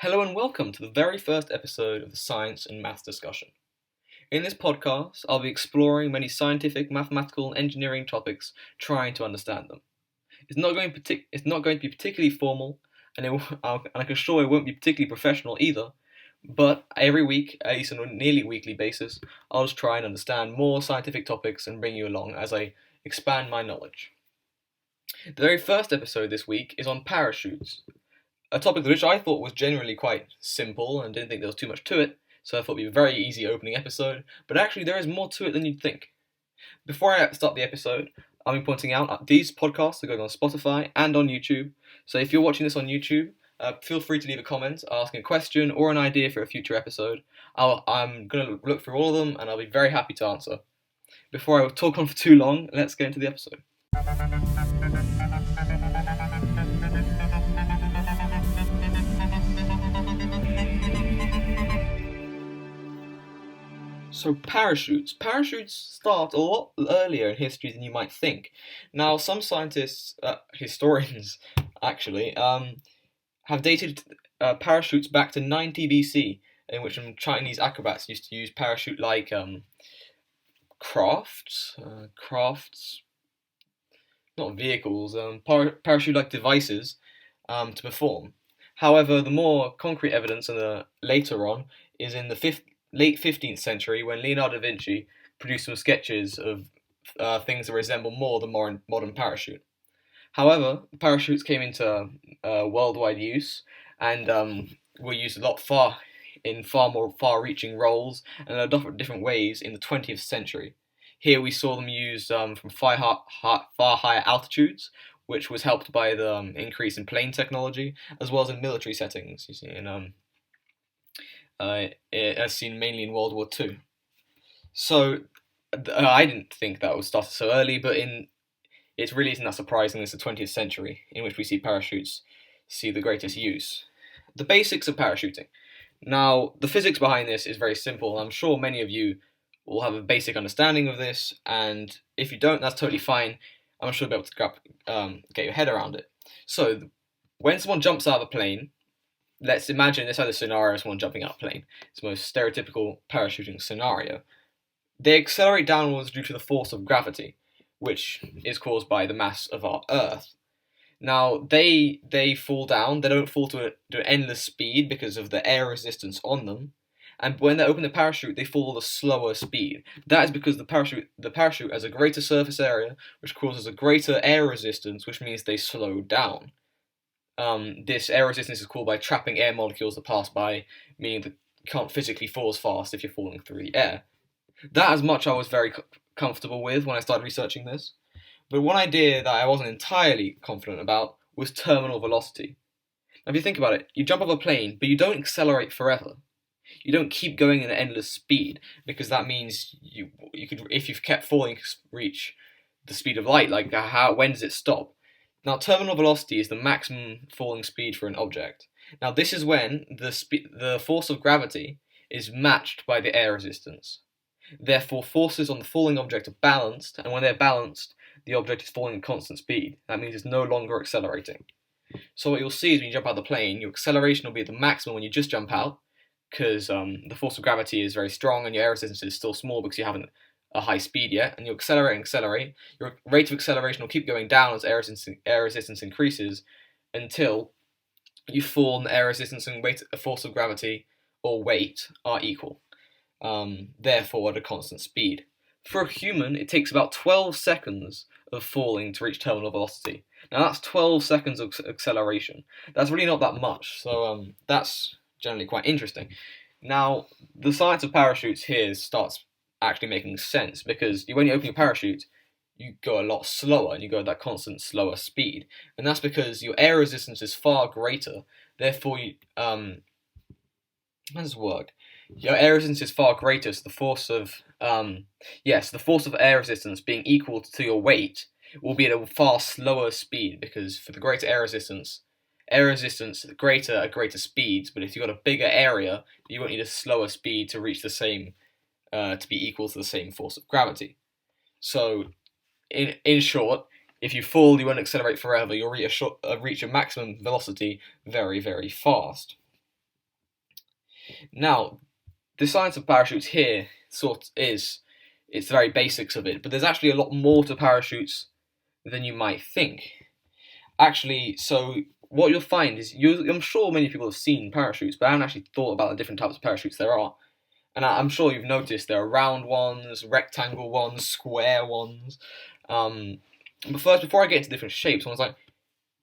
Hello and welcome to the very first episode of the Science and Maths discussion. In this podcast, I'll be exploring many scientific, mathematical, and engineering topics, trying to understand them. It's not going to be particularly formal, and I can assure it won't be particularly professional either. But every week, at least on a nearly weekly basis, I'll just try and understand more scientific topics and bring you along as I expand my knowledge. The very first episode this week is on parachutes. A topic which I thought was generally quite simple and didn't think there was too much to it, so I thought it would be a very easy opening episode, but actually there is more to it than you'd think. Before I start the episode, I'll be pointing out that these podcasts are going on Spotify and on YouTube, so if you're watching this on YouTube, feel free to leave a comment, asking a question or an idea for a future episode. I'm going to look through all of them and I'll be very happy to answer. Before I talk on for too long, let's get into the episode. So parachutes. Parachutes start a lot earlier in history than you might think. Now, some scientists, historians actually, have dated parachutes back to 90 BC, in which Chinese acrobats used to use parachute-like crafts, not vehicles, parachute-like devices to perform. However, the more concrete evidence later on is in the late 15th century when Leonardo da Vinci produced some sketches of things that resemble more the modern parachute. However, parachutes came into worldwide use and were used in far more far-reaching roles and in different ways in the 20th century. Here we saw them used from far higher altitudes, which was helped by the increase in plane technology, as well as in military settings, you see, as seen mainly in World War II. So I didn't think that would start so early, but it really isn't that surprising. It's the 20th century in which we see parachutes see the greatest use. The basics of parachuting. Now, the physics behind this is very simple. I'm sure many of you will have a basic understanding of this, and if you don't, that's totally fine. I'm sure you'll be able to get your head around it. So, when someone jumps out of a plane, let's imagine this other scenario of someone jumping out of a plane. It's the most stereotypical parachuting scenario. They accelerate downwards due to the force of gravity, which is caused by the mass of our Earth. Now, they fall down. They don't fall to an endless speed because of the air resistance on them. And when they open the parachute, they fall at a slower speed. That is because the parachute has a greater surface area, which causes a greater air resistance, which means they slow down. This air resistance is caused by trapping air molecules that pass by, meaning that you can't physically fall as fast if you're falling through the air. That is much I was very comfortable with when I started researching this. But one idea that I wasn't entirely confident about was terminal velocity. Now, if you think about it, you jump off a plane, but you don't accelerate forever. You don't keep going at an endless speed, because that means you could, if you've kept falling, reach the speed of light. Like, when does it stop? Now, terminal velocity is the maximum falling speed for an object. Now, this is when the force of gravity is matched by the air resistance. Therefore, forces on the falling object are balanced, and when they're balanced, the object is falling at constant speed. That means it's no longer accelerating. So what you'll see is when you jump out of the plane, your acceleration will be at the maximum when you just jump out, because the force of gravity is very strong and your air resistance is still small because you haven't a high speed yet, and you accelerate, your rate of acceleration will keep going down as air resistance increases until you fall and the air resistance and force of gravity or weight are equal, therefore at a constant speed. For a human, it takes about 12 seconds of falling to reach terminal velocity. Now that's 12 seconds of acceleration. That's really not that much, so that's generally quite interesting. Now, the science of parachutes here starts actually making sense, because when you open your parachute, you go a lot slower and you go at that constant slower speed, and that's because your air resistance is far greater. Therefore, how does this work? Your air resistance is far greater, so the force of air resistance being equal to your weight will be at a far slower speed, because for the greater air resistance greater at greater speeds. But if you've got a bigger area, you won't need a slower speed to reach the same, to be equal to the same force of gravity. So, in short, if you fall, you won't accelerate forever. You'll reach a maximum velocity very, very fast. Now, the science of parachutes here it's the very basics of it, but there's actually a lot more to parachutes than you might think. Actually, so what you'll find is I'm sure many people have seen parachutes, but I haven't actually thought about the different types of parachutes there are. And I'm sure you've noticed there are round ones, rectangle ones, square ones. But first, before I get into different shapes, I was like,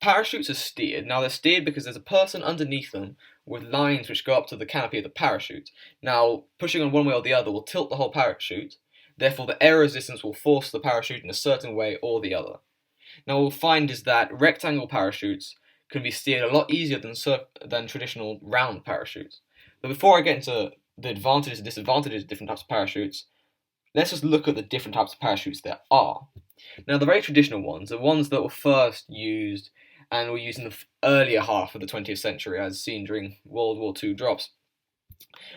parachutes are steered. Now they're steered because there's a person underneath them with lines which go up to the canopy of the parachute. Now, pushing on one way or the other will tilt the whole parachute. Therefore, the air resistance will force the parachute in a certain way or the other. Now, what we'll find is that rectangle parachutes can be steered a lot easier than traditional round parachutes. But before I get into the advantages and disadvantages of different types of parachutes, let's just look at the different types of parachutes there are. Now, the very traditional ones, the ones that were first used and were used in the earlier half of the 20th century, as seen during World War II drops,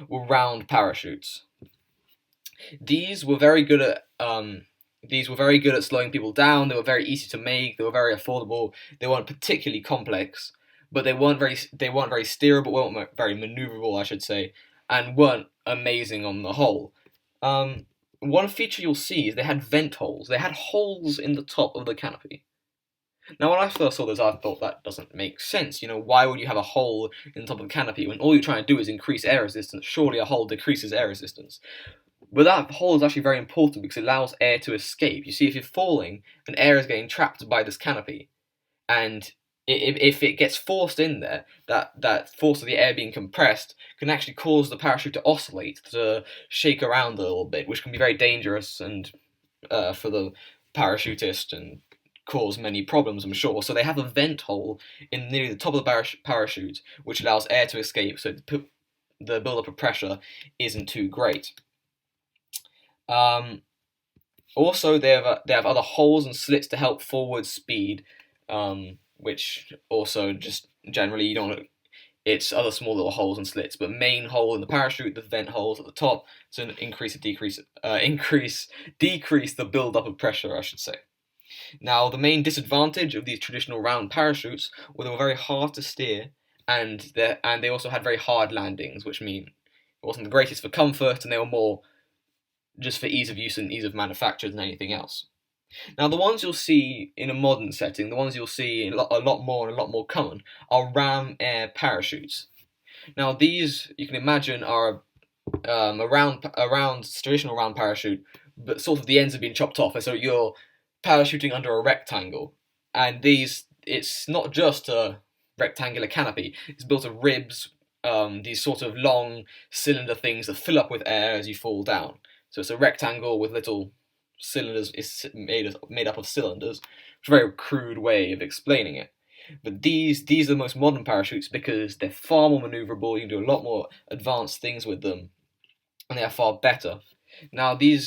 were round parachutes. These were very good at slowing people down. They were very easy to make. They were very affordable. They weren't particularly complex, but they weren't very steerable, weren't very maneuverable, I should say, and weren't amazing on the whole. One feature you'll see is they had vent holes. They had holes in the top of the canopy. Now, when I first saw this, I thought that doesn't make sense. Why would you have a hole in the top of the canopy when all you're trying to do is increase air resistance? Surely a hole decreases air resistance. But that hole is actually very important because it allows air to escape. You see, if you're falling and air is getting trapped by this canopy, and if it gets forced in there, that force of the air being compressed can actually cause the parachute to oscillate, to shake around a little bit, which can be very dangerous and for the parachutist and cause many problems, I'm sure. So they have a vent hole in nearly the top of the parachute, which allows air to escape, so the buildup of pressure isn't too great. Also, they have other holes and slits to help forward speed, which also just generally you don't. It's other small little holes and slits, but main hole in the parachute, the vent holes at the top to decrease the build-up of pressure, I should say. Now, the main disadvantage of these traditional round parachutes were they were very hard to steer, and they also had very hard landings, which mean it wasn't the greatest for comfort, and they were more just for ease of use and ease of manufacture than anything else. Now, the ones you'll see in a modern setting, the ones you'll see a lot more common, are ram air parachutes. Now, these you can imagine are a traditional round parachute, but sort of the ends have been chopped off, and so you're parachuting under a rectangle. And it's not just a rectangular canopy; it's built of ribs, these sort of long cylinder things that fill up with air as you fall down. So it's a rectangle with little cylinders. It's made up of cylinders. It's a very crude way of explaining it. But these are the most modern parachutes because they're far more maneuverable. You can do a lot more advanced things with them, and they are far better. Now the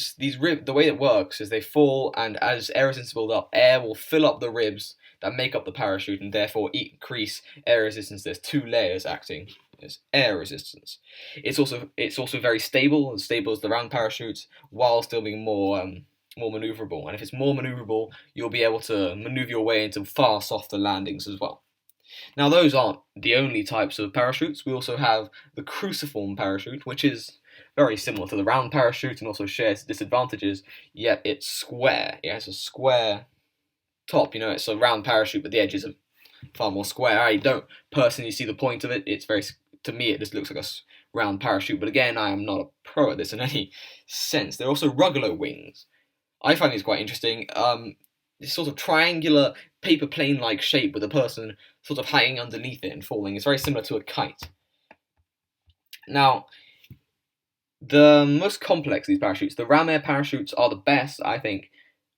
way it works is they fall, and as air resistance builds up, air will fill up the ribs that make up the parachute, and therefore increase air resistance. There's two layers acting. There's air resistance. It's also very stable, as the round parachutes, while still being more maneuverable. And if it's more maneuverable, you'll be able to maneuver your way into far softer landings as well. Now, those aren't the only types of parachutes. We also have the Cruciform Parachute, which is very similar to the round parachute and also shares disadvantages, yet it's square. It has a square top. It's a round parachute, but the edges are far more square. I don't personally see the point of it. To me, it just looks like a round parachute, but again, I am not a pro at this in any sense. There are also Rugolo wings. I find these quite interesting. This sort of triangular paper plane-like shape with a person sort of hanging underneath it and falling. It's very similar to a kite. Now, the most complex of these parachutes, the ram air parachutes, are the best, I think,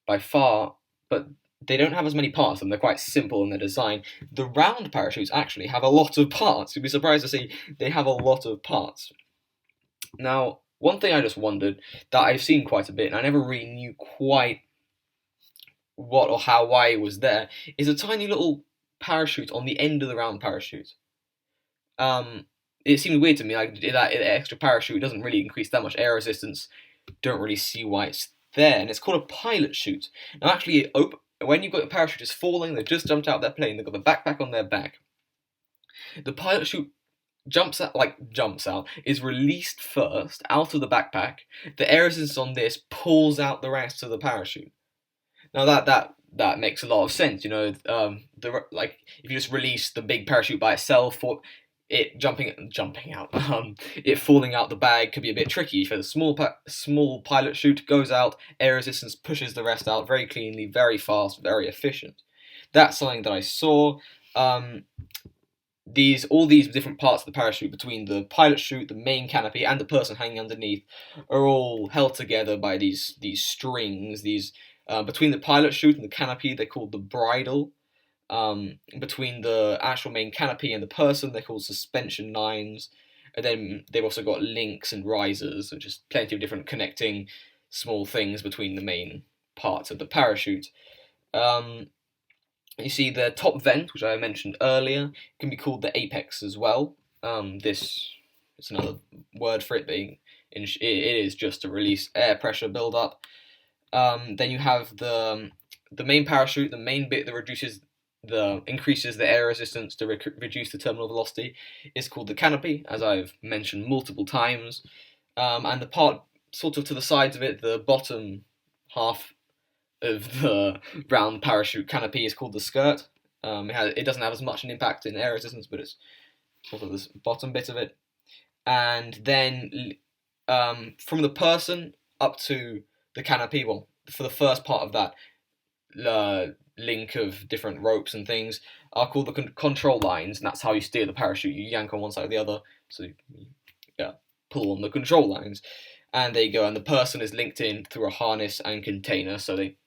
by far, but they don't have as many parts and they're quite simple in their design. The round parachutes actually have a lot of parts. You'd be surprised to see they have a lot of parts. Now, one thing I just wondered that I've seen quite a bit, and I never really knew quite what or why it was there, is a tiny little parachute on the end of the round parachute. It seemed weird to me, like that extra parachute doesn't really increase that much air resistance. Don't really see why it's there, and it's called a pilot chute. Now, actually, when you've got a parachutist falling, they've just jumped out of their plane, they've got the backpack on their back. The pilot chute jumps out, is released first out of the backpack. The air resistance on this pulls out the rest of the parachute. Now that makes a lot of sense. If you just release the big parachute by itself, or it jumping out, it falling out the bag could be a bit tricky. If a small pilot chute goes out, air resistance pushes the rest out very cleanly, very fast, very efficient. That's something that I saw. All these different parts of the parachute, between the pilot chute, the main canopy, and the person hanging underneath, are all held together by these strings. Between the pilot chute and the canopy, they're called the bridle. Between the actual main canopy and the person, they're called suspension lines. And then they've also got links and risers, and just plenty of different connecting small things between the main parts of the parachute. You see the top vent, which I mentioned earlier, can be called the apex as well. This is another word for it, being it is just to release air pressure buildup. Then you have the main parachute, the main bit that increases the air resistance to reduce the terminal velocity, is called the canopy, as I've mentioned multiple times. And the part sort of to the sides of it, the bottom half of the round parachute canopy, is called the skirt. It doesn't have as much an impact in air resistance, but it's sort of the bottom bit of it. And then from the person up to the canopy, well, for the first part of that link of different ropes and things, are called the control lines, and that's how you steer the parachute. You yank on one side or the other, so you pull on the control lines, and there you go. And the person is linked in through a harness and container, so they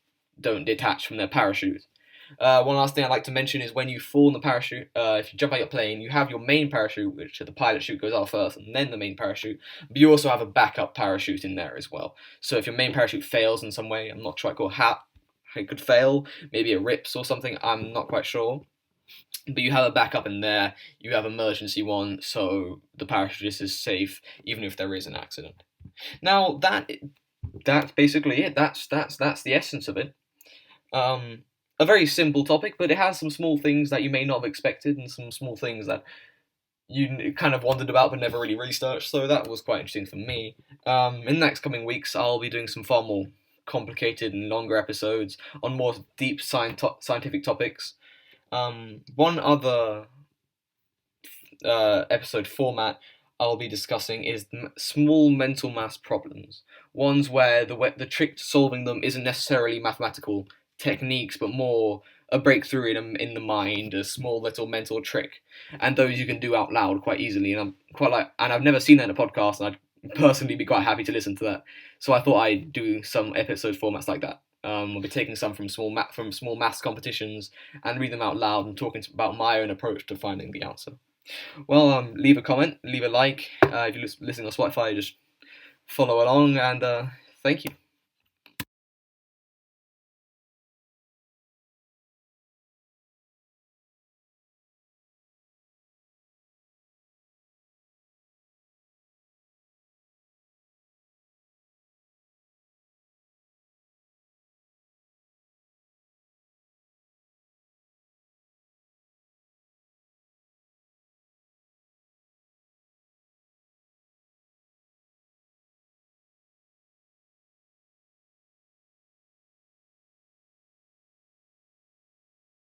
don't detach from their parachute. One last thing I'd like to mention is when you fall in the parachute, if you jump out your plane, you have your main parachute, which the pilot chute goes out first, and then the main parachute, but you also have a backup parachute in there as well. So if your main parachute fails in some way, I'm not sure how it could fail, maybe it rips or something, I'm not quite sure, but you have a backup in there, you have emergency one, so the parachutist is safe even if there is an accident. Now that's basically it. That's the essence of it. A very simple topic, but it has some small things that you may not have expected, and some small things that you kind of wondered about but never really researched, so that was quite interesting for me. In the next coming weeks, I'll be doing some far more complicated and longer episodes on more deep scientific topics. One other episode format I'll be discussing is small mental mass problems, ones where the trick to solving them isn't necessarily mathematical techniques, but more a breakthrough in the mind, a small little mental trick, and those you can do out loud quite easily. And I've never seen that in a podcast, and I'd personally be quite happy to listen to that. So I thought I'd do some episode formats like that. I'll be taking some from small maths competitions and read them out loud and talking about my own approach to finding the answer. Well, leave a comment, leave a like. If you're listening on Spotify, just follow along, and thank you.